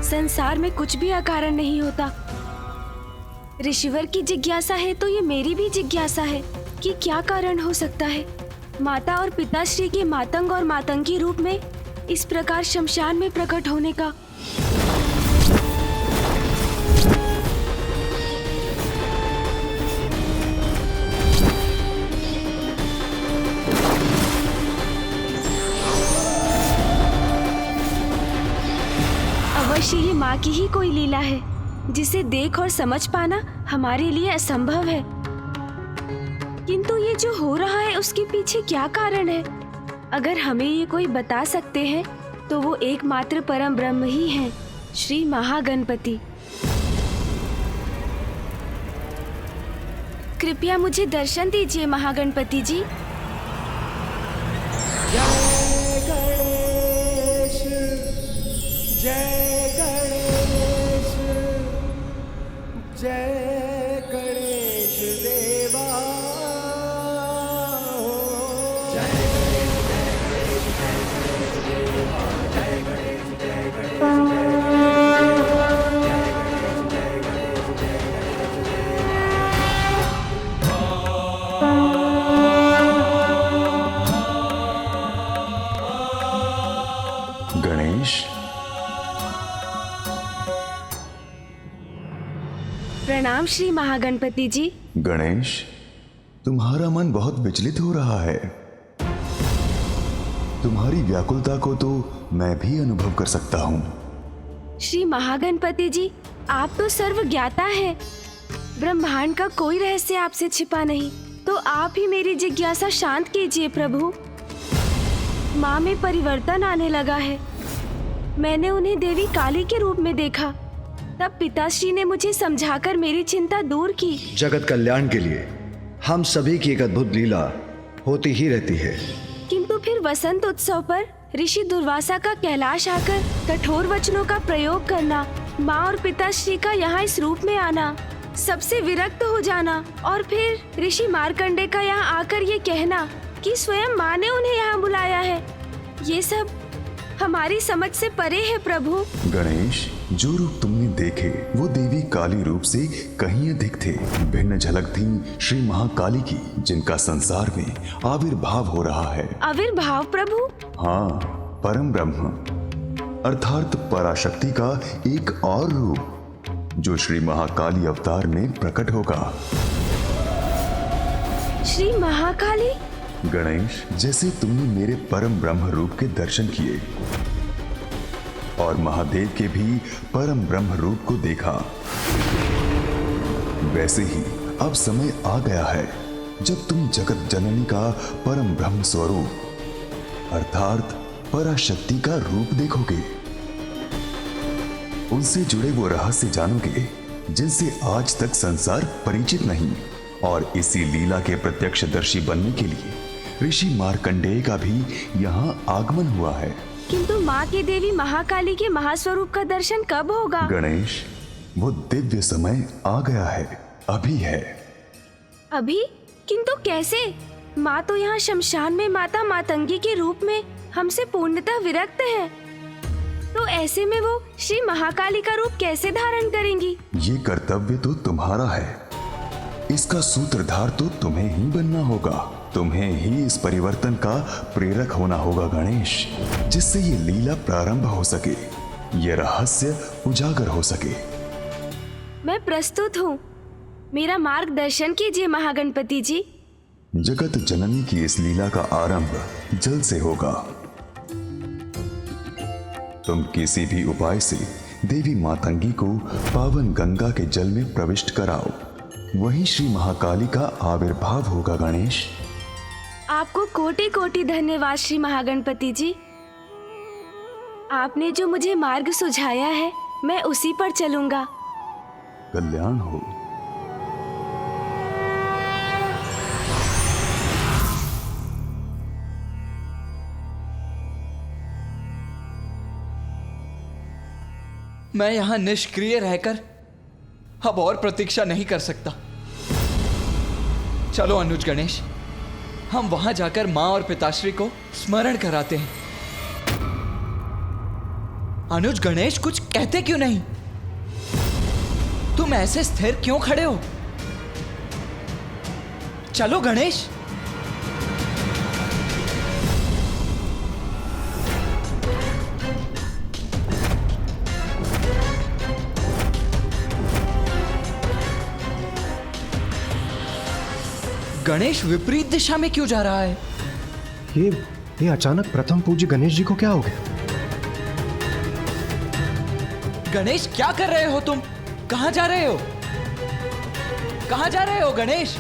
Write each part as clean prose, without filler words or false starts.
संसार में कुछ भी अकारण नहीं होता। ऋषिवर की जिज्ञासा है तो ये मेरी भी जिज्ञासा है कि क्या कारण हो सकता है माता और पिताश्री के मातंग और मातंगी रूप में इस प्रकार शमशान में प्रकट होने का। अवश्य ही माँ की ही कोई लीला है जिसे देख और समझ पाना हमारे लिए असंभव है। किंतु ये जो हो रहा है उसके पीछे क्या कारण है? अगर हमें ये कोई बता सकते हैं तो वो एकमात्र परम ब्रह्म ही हैं, श्री महागणपति। कृपया मुझे दर्शन दीजिए महागणपति जी। जय गणेश, जय गणेश, जय गणेश देवा। गणेश, प्रणाम श्री महागणपति जी। गणेश, तुम्हारा मन बहुत विचलित हो रहा है। तुम्हारी व्याकुलता को तो मैं भी अनुभव कर सकता हूँ। श्री महागणपति जी, आप तो सर्व ज्ञाता हैं। ब्रह्मांड का कोई रहस्य आपसे छिपा नहीं, तो आप ही मेरी जिज्ञासा शांत कीजिए प्रभु। माँ में परिवर्तन आने लगा है। मैंने उन्हें देवी काली के रूप में देखा, तब पिताश्री ने मुझे समझाकर मेरी चिंता दूर की। जगत कल्याण के लिए हम सभी की एक अद्भुत लीला होती ही रहती है। किंतु फिर वसंत उत्सव पर ऋषि दुर्वासा का कैलाश आकर कठोर वचनों का प्रयोग करना, माँ और पिताश्री का यहाँ इस रूप में आना, सबसे विरक्त हो जाना और फिर ऋषि मार्कंडे का यहाँ आकर ये कहना कि स्वयं माँ ने उन्हें यहाँ बुलाया है, ये सब हमारी समझ से परे है प्रभु। गणेश, जो रूप तुमने देखे वो देवी काली रूप से कहीं अधिक थे। भिन्न झलक थी श्री महाकाली की, जिनका संसार में आविर्भाव हो रहा है। आविर्भाव प्रभु? हाँ, परम ब्रह्म अर्थात पराशक्ति का एक और रूप जो श्री महाकाली अवतार में प्रकट होगा। श्री महाकाली? गणेश, जैसे तुमने मेरे परम ब्रह्म रूप के दर्शन किए और महादेव के भी परम ब्रह्म रूप को देखा, वैसे ही अब समय आ गया है जब तुम जगत जननी का परम ब्रह्म स्वरूप अर्थात पराशक्ति का रूप देखोगे। उनसे जुड़े वो रहस्य जानोगे जिनसे आज तक संसार परिचित नहीं, और इसी लीला के प्रत्यक्षदर्शी बनने के लिए ऋषि मार्कंडेय का भी यहाँ आगमन हुआ है। किंतु माँ की देवी महाकाली के महास्वरूप का दर्शन कब होगा? गणेश, वो दिव्य समय आ गया है, अभी है। अभी? किंतु कैसे? माँ तो यहाँ शमशान में माता मातंगी के रूप में हमसे पूर्णतः विरक्त है, तो ऐसे में वो श्री महाकाली का रूप कैसे धारण करेंगी? ये कर्तव्य तो तुम्हारा है, इसका सूत्रधार तो तुम्हें ही बनना होगा। तुम्हें ही इस परिवर्तन का प्रेरक होना होगा गणेश, जिससे ये लीला प्रारंभ हो सके, ये रहस्य उजागर हो सके। मैं प्रस्तुत हूँ, मेरा मार्गदर्शन कीजिए महागणपति जी। जगत जननी की इस लीला का आरंभ जल से होगा। तुम किसी भी उपाय से देवी मातंगी को पावन गंगा के जल में प्रविष्ट कराओ, वहीं श्री महाकाली का आविर्भाव होगा गणेश। आपको कोटि कोटि धन्यवाद श्री महागणपति जी। आपने जो मुझे मार्ग सुझाया है मैं उसी पर चलूंगा। कल्याण हो। मैं यहां निष्क्रिय रहकर अब और प्रतीक्षा नहीं कर सकता। चलो अनुज गणेश, हम वहां जाकर मां और पिताश्री को स्मरण कराते हैं। अनुज, गणेश कुछ कहते क्यों नहीं? तुम ऐसे स्थिर क्यों खड़े हो? चलो गणेश। गणेश विपरीत दिशा में क्यों जा रहा है? ये अचानक प्रथम पूज्य गणेश जी को क्या हो गया? गणेश क्या कर रहे हो तुम? कहां जा रहे हो? कहां जा रहे हो गणेश?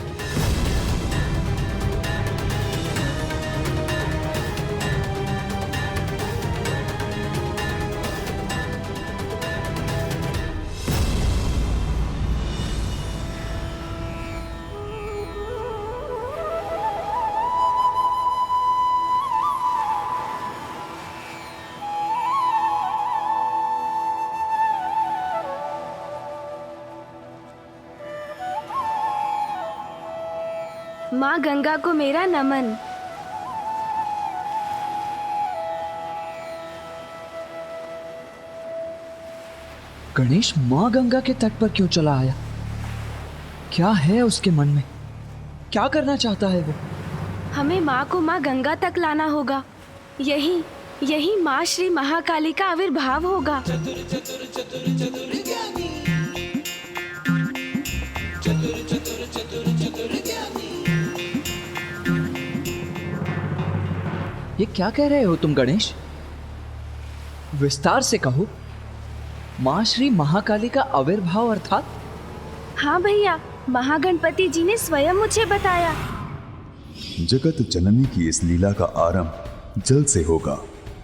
माँ गंगा को मेरा नमन। गणेश मां गंगा के तट पर क्यों चला आया? क्या है उसके मन में? क्या करना चाहता है वो? हमें माँ को माँ गंगा तक लाना होगा। यही यही माँ श्री महाकाली का आविर्भाव होगा। ये क्या कह रहे हो तुम गणेश? विस्तार से कहो। मां श्री महाकाली का आविर्भाव अर्थात? हाँ भैया, महागणपति जी ने स्वयं मुझे बताया। जगत जननी की इस लीला का आरंभ जल से होगा।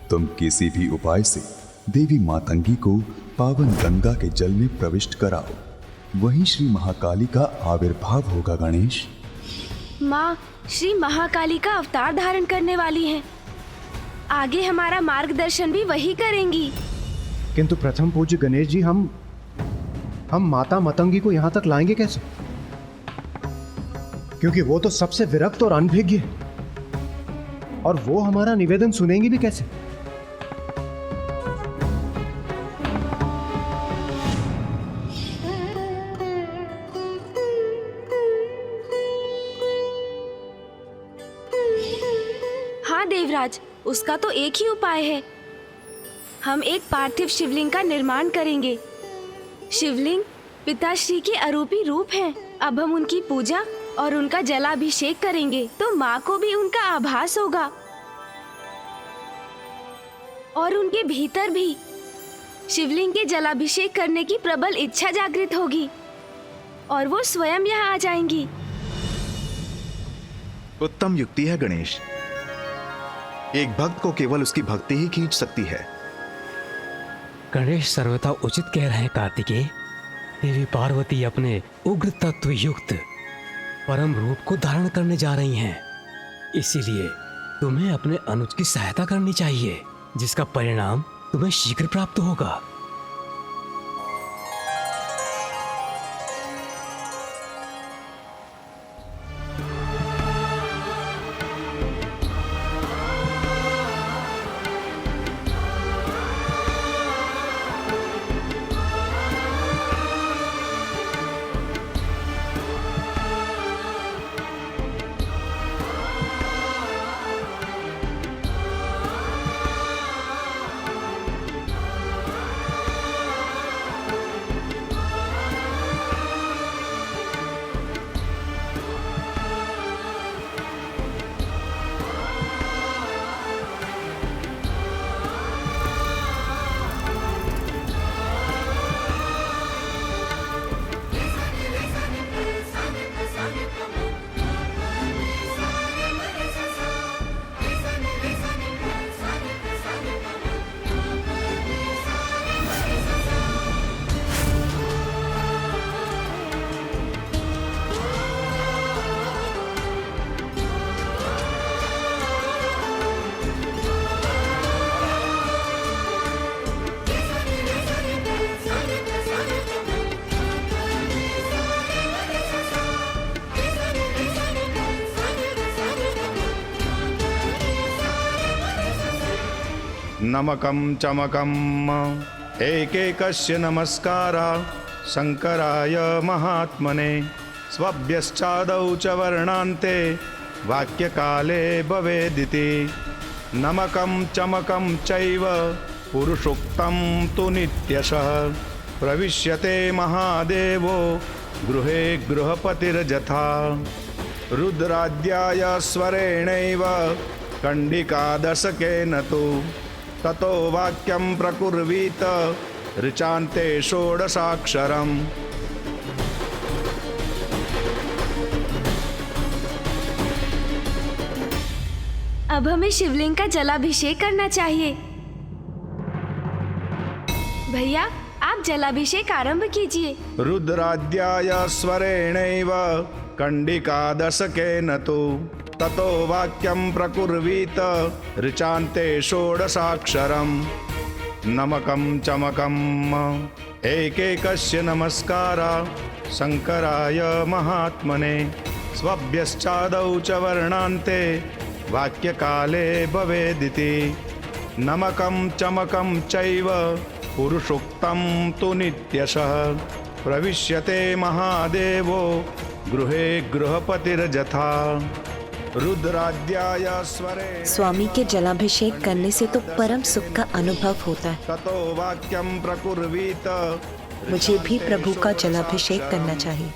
तुम किसी भी उपाय से देवी मातंगी को पावन गंगा के जल में प्रविष्ट कराओ, वहीं श्री महाकाली का आविर्भाव होगा गणेश। माँ श्री महाकाली का अवतार धारण करने वाली हैं। आगे हमारा मार्गदर्शन भी वही करेंगी। किंतु प्रथम पूज्य गणेश जी, हम माता मतंगी को यहाँ तक लाएंगे कैसे? क्योंकि वो तो सबसे विरक्त और अनभिज्ञ है, और वो हमारा निवेदन सुनेंगी भी कैसे? हाँ देवराज, उसका तो एक ही उपाय है। हम एक पार्थिव शिवलिंग का निर्माण करेंगे। शिवलिंग पिताश्री के अरूपी रूप हैं। अब हम उनकी पूजा और उनका जलाभिषेक करेंगे तो माँ को भी उनका आभास होगा, और उनके भीतर भी शिवलिंग के जलाभिषेक करने की प्रबल इच्छा जागृत होगी और वो स्वयं यहाँ आ जाएंगी। उत्तम युक्ति है गणेश। एक भक्त को केवल उसकी भक्ति ही खींच सकती है। गणेश सर्वथा उचित कह रहे हैं कार्तिकेय। देवी पार्वती अपने उग्र तत्व युक्त परम रूप को धारण करने जा रही हैं। इसीलिए तुम्हें अपने अनुज की सहायता करनी चाहिए, जिसका परिणाम तुम्हें शीघ्र प्राप्त होगा। नमकं चमकम् एकैकस्य नमस्कारा शङ्कराय महात्मने स्वभ्यश्चादौ च वर्णान्ते वाक्यकाले भवेदिति नमकं चमकं चैव पुरुषोक्तं तु नित्यशः प्रविश्यते महादेवो गृहे गृहपतिर्यथा रुद्राद्याय स्वरेणैव कण्डिकादशकेन तु ततो वाक्यं प्रकुर्वीत ऋचान्ते षोडशाक्षरम् अब हमें शिवलिंग का जलाभिषेक करना चाहिए। भैया आप जलाभिषेक आरंभ कीजिए। रुद्राद्याय स्वरेणैव कण्डिकादशकेन तु ततो वाक्यं प्रकुर्वीत ऋचान्ते षोडशाक्षरम् नमकं चमकम् एकैकस्य नमस्कारा शङ्कराय महात्मने स्वभ्यश्चादौ च वर्णान्ते वाक्यकाले भवेदिति नमकं चमकं चैव पुरुषोक्तं तु नित्यशः प्रविश्यते महादेवो गृहे गृहपतिर्यथा रुद्राद्याय स्वरे। स्वामी के जलाभिषेक करने से तो परम सुख का अनुभव होता है। ततो वाक्यं प्रकुर्वीत मुझे भी प्रभु का जलाभिषेक करना चाहिए।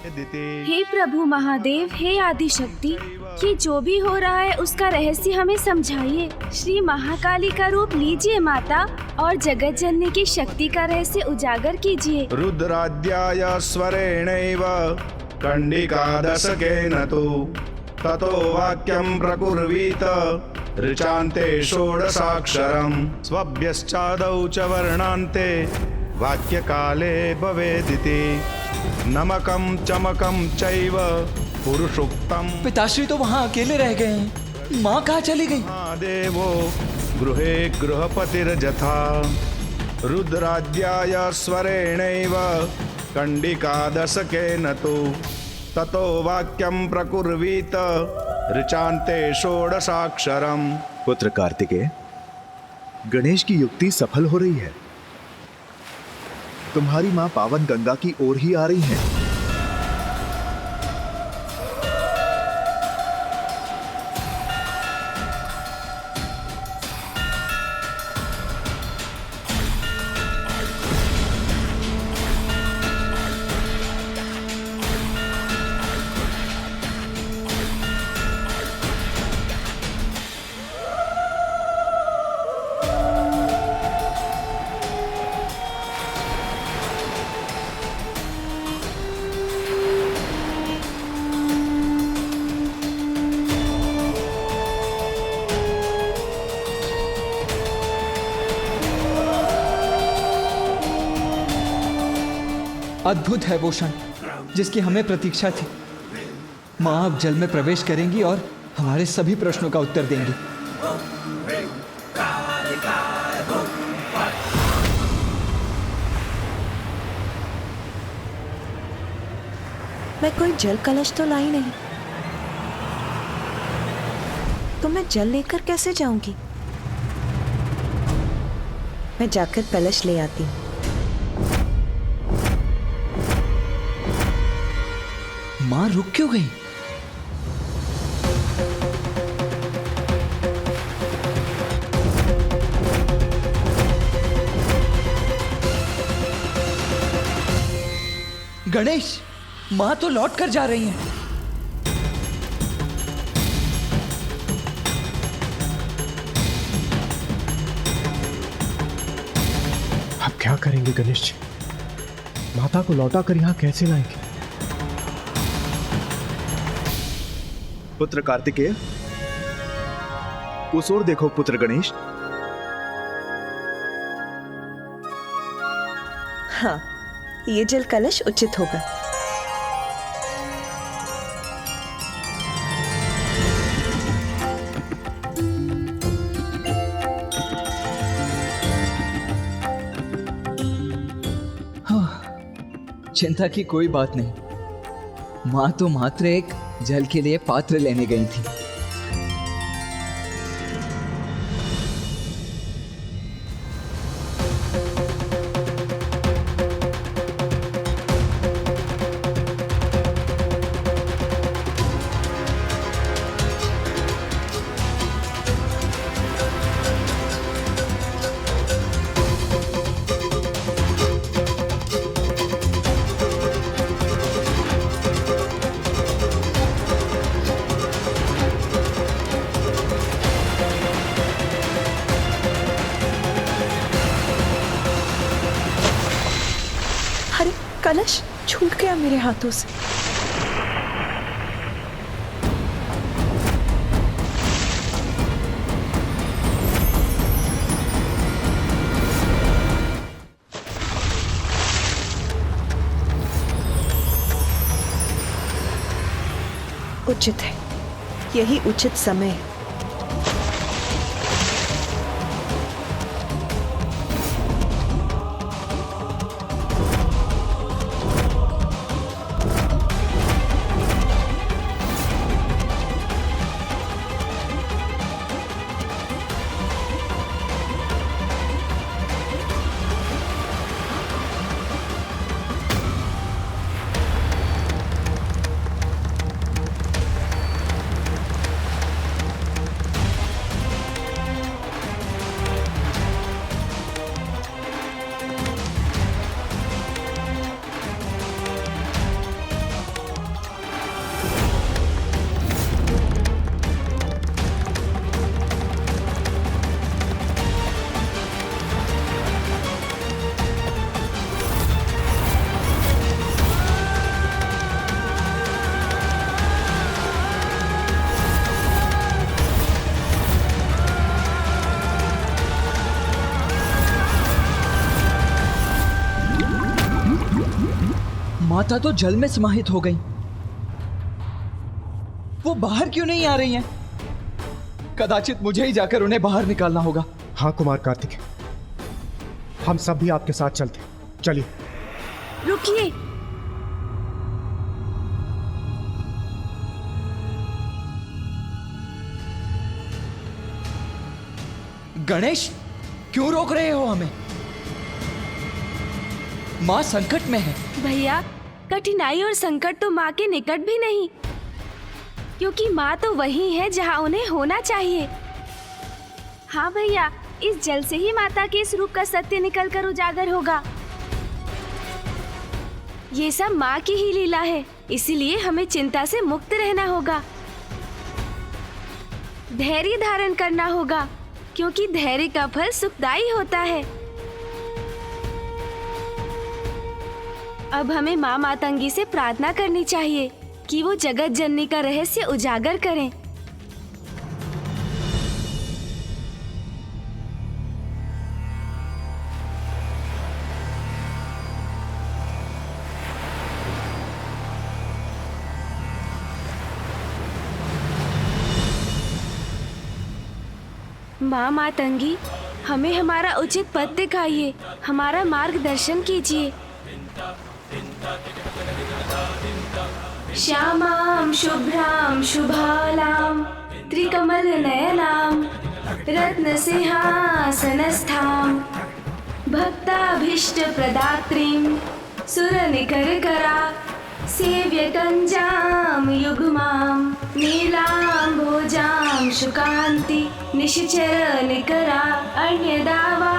हे प्रभु महादेव, हे आदि शक्ति, ये जो भी हो रहा है उसका रहस्य हमें समझाइए। श्री महाकाली का रूप लीजिए माता और जगत जननी की शक्ति का रहस्य उजागर कीजिए। रुद्राद्याय स्वरेणैव कण्डिकादशकेन तु ततो वाक्यं प्रकुर्वीत ऋचान्ते षोडशाक्षरम् स्वभ्यश्चादौ च वर्णान्ते वाक्यकाले भवेदिति नमकं चमकं चैव पुरुषोक्तं। पिताश्री तो वहाँ अकेले रह गए हैं, माँ कहाँ चली गई? देवो गृहे गृहपतिर्यथा रुद्राद्याय स्वरेणैव कण्डिकादशकेन तु ततो वाक्यं प्रकुर्वीत ऋचान्ते षोडशाक्षरम्। पुत्र कार्तिकेय, गणेश की युक्ति सफल हो रही है। तुम्हारी माँ पावन गंगा की ओर ही आ रही है। अद्भुत है वो क्षण जिसकी हमें प्रतीक्षा थी। माँ अब जल में प्रवेश करेंगी और हमारे सभी प्रश्नों का उत्तर देंगी। मैं कोई जल कलश तो लाई नहीं, तो मैं जल लेकर कैसे जाऊंगी? मैं जाकर कलश ले आती हूँ। माँ रुक क्यों गई? गणेश, माँ तो लौट कर जा रही हैं। अब क्या करेंगे गणेश जी? माता को लौटा कर यहाँ कैसे लाएंगे? पुत्र कार्तिकेय, उस ओर देखो पुत्र गणेश। हाँ, ये जल कलश उचित होगा। चिंता की कोई बात नहीं। माँ तो मात्र एक जल के लिए पात्र लेने गई थी। मेरे हाथों से। उचित है, यही उचित समय है। माता तो जल में समाहित हो गई। वो बाहर क्यों नहीं आ रही हैं? कदाचित मुझे ही जाकर उन्हें बाहर निकालना होगा। हाँ कुमार कार्तिक, हम सब भी आपके साथ चलते। चलिए। रुकिए। गणेश, क्यों रोक रहे हो हमें? माँ संकट में है। भैया, कठिनाई और संकट तो माँ के निकट भी नहीं, क्योंकि माँ तो वही है जहाँ उन्हें होना चाहिए। हाँ भैया, इस जल से ही माता के इस रूप का सत्य निकलकर उजागर होगा। ये सब माँ की ही लीला है, इसीलिए हमें चिंता से मुक्त रहना होगा। धैर्य धारण करना होगा, क्योंकि धैर्य का फल सुखदायी होता है। अब हमें माँ मातंगी से प्रार्थना करनी चाहिए कि वो जगत जननी का रहस्य उजागर करें। माँ मातंगी, हमें हमारा उचित पद दिखाइए, हमारा मार्गदर्शन कीजिए। श्यामां शुभ्रां शुभालां त्रिकमल नयनां रत्नसिंहासनस्थां भक्ताभीष्ट प्रदात्रीं सुरनिकरकरा सेव्यकञ्जां युग्मां नीलाम्भोजां शुकान्ति निशिचर निकरा अन्यदावाग्निरूपां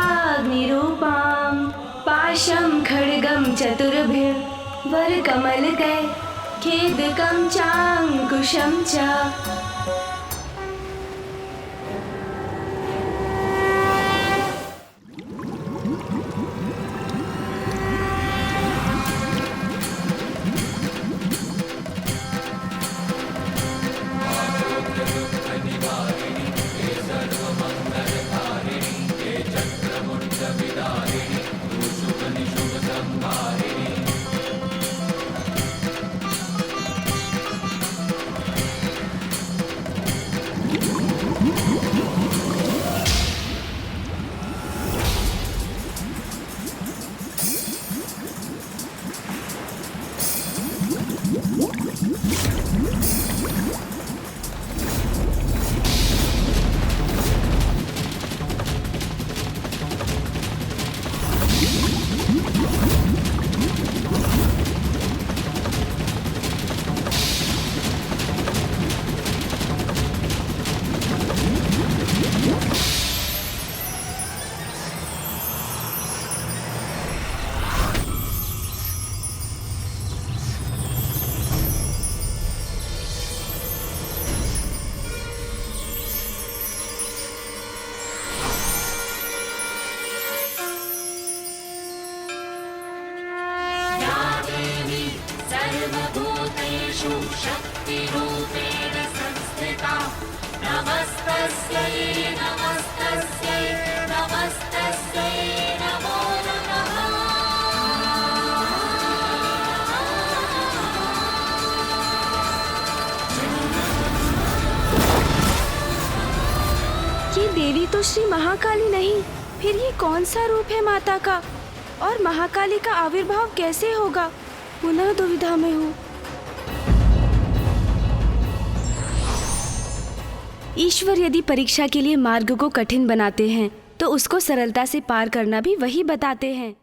पाशं खड्गं चतुर्भिः वरकमलकै खेदकं चाङ्कुशं च। ये देवी तो श्री महाकाली नहीं, फिर ये कौन सा रूप है माता का? और महाकाली का आविर्भाव कैसे होगा? पुनः दुविधा में हूँ। ईश्वर यदि परीक्षा के लिए मार्ग को कठिन बनाते हैं तो उसको सरलता से पार करना भी वही बताते हैं।